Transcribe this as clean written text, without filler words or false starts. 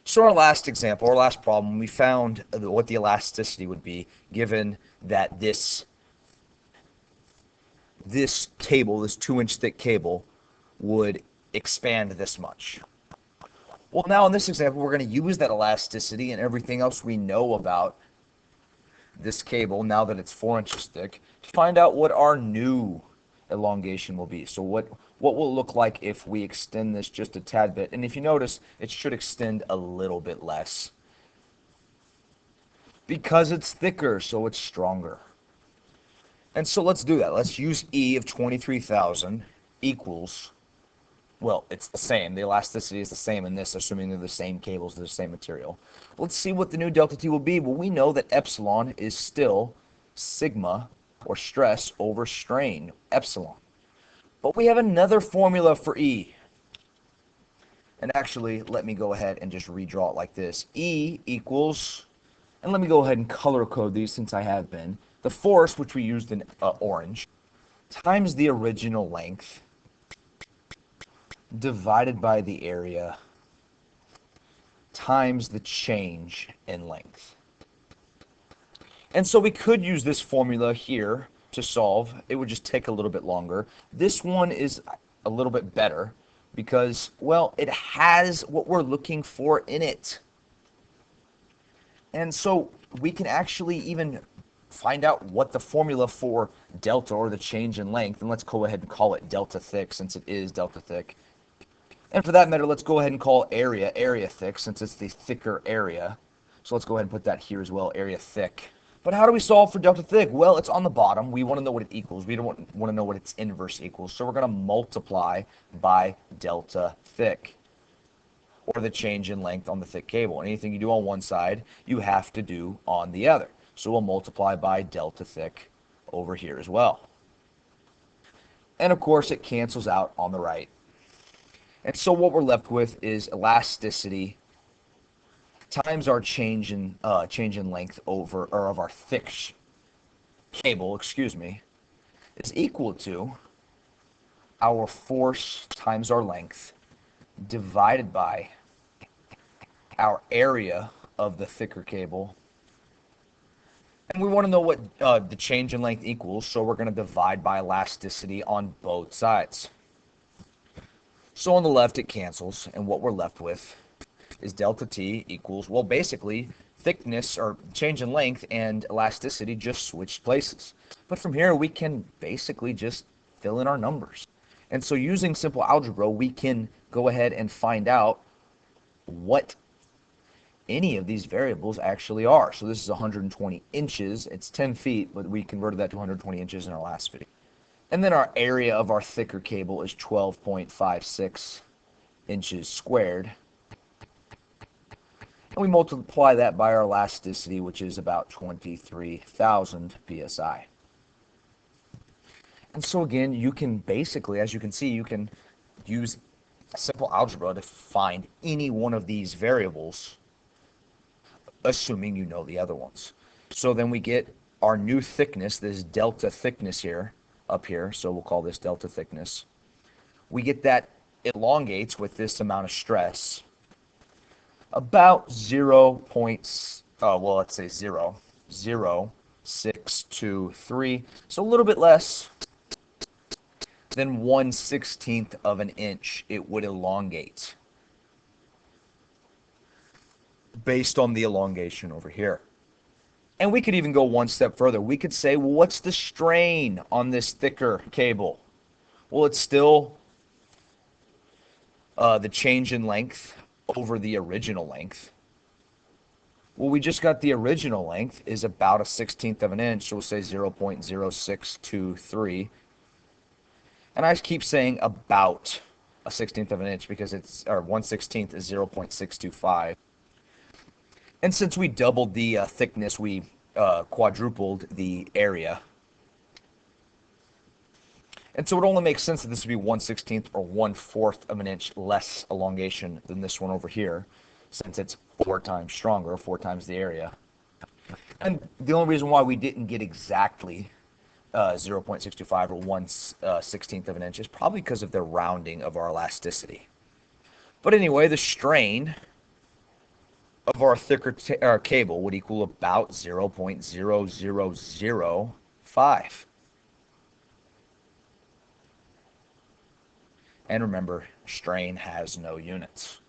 So our last example, our last problem, we found what the elasticity would be given that this cable, this 2-inch thick cable, would expand this much. Well, now in this example, we're going to use that elasticity and everything else we know about this cable, now that it's 4 inches thick, to find out what our new elongation will be. So what will it look like if we extend this just a tad bit? And if you notice, it should extend a little bit less because it's thicker, so it's stronger. And so let's do that. Let's use E of 23,000 equals, well, it's the same. The elasticity is the same in this, assuming they're the same cables, they're the same material. Let's see what the new delta T will be. Well, we know that epsilon is still sigma, or stress, over strain, epsilon. But we have another formula for E. And actually, let me go ahead and just redraw it like this. E equals, and let me go ahead and color code these since I have been, the force, which we used in orange, times the original length, divided by the area, times the change in length. And so we could use this formula here to solve. It would just take a little bit longer. This one is a little bit better because, well, it has what we're looking for in it. And so we can actually even find out what the formula for delta, or the change in length, and let's go ahead and call it delta thick since it is delta thick. And for that matter, let's go ahead and call area thick since it's the thicker area. So let's go ahead and put that here as well, area thick. But how do we solve for delta thick? Well, it's on the bottom. We want to know what it equals. We don't want to know what its inverse equals. So we're going to multiply by delta thick, or the change in length on the thick cable. Anything you do on one side, you have to do on the other. So we'll multiply by delta thick over here as well. And of course, it cancels out on the right. And so what we're left with is elasticity times our change in length over, or of our thick cable, excuse me, is equal to our force times our length divided by our area of the thicker cable. And we want to know what the change in length equals, so we're going to divide by elasticity on both sides. So on the left it cancels, and what we're left with is delta T equals, well, basically thickness, or change in length, and elasticity just switched places. But from here we can basically just fill in our numbers. And so using simple algebra, we can go ahead and find out what any of these variables actually are. So this is 120 inches. It's 10 feet, but we converted that to 120 inches in our last video. And then our area of our thicker cable is 12.56 inches squared. And we multiply that by our elasticity, which is about 23,000 psi. And so again, you can basically, as you can see, you can use simple algebra to find any one of these variables, assuming you know the other ones. So then we get our new thickness, this delta thickness here, up here, so we'll call this delta thickness. We get that elongates with this amount of stress, about 0.0623, so a little bit less than 1/16 of an inch it would elongate, based on the elongation over here. And we could even go one step further. We could say, well, what's the strain on this thicker cable? Well, it's still the change in length over the original length. Well, we just got the original length is about 1/16 of an inch, so we'll say 0.0623. And I keep saying about 1/16 of an inch because it's, or 1/16 is 0.625. And since we doubled the thickness, we quadrupled the area. And so it only makes sense that this would be 1/16 or 1/4 of an inch less elongation than this one over here, since it's 4 times stronger, 4 times the area. And the only reason why we didn't get exactly 0.625 or 1/16 of an inch is probably because of the rounding of our elasticity. But anyway, the strain of our thicker our cable would equal about 0.0005. And remember, strain has no units.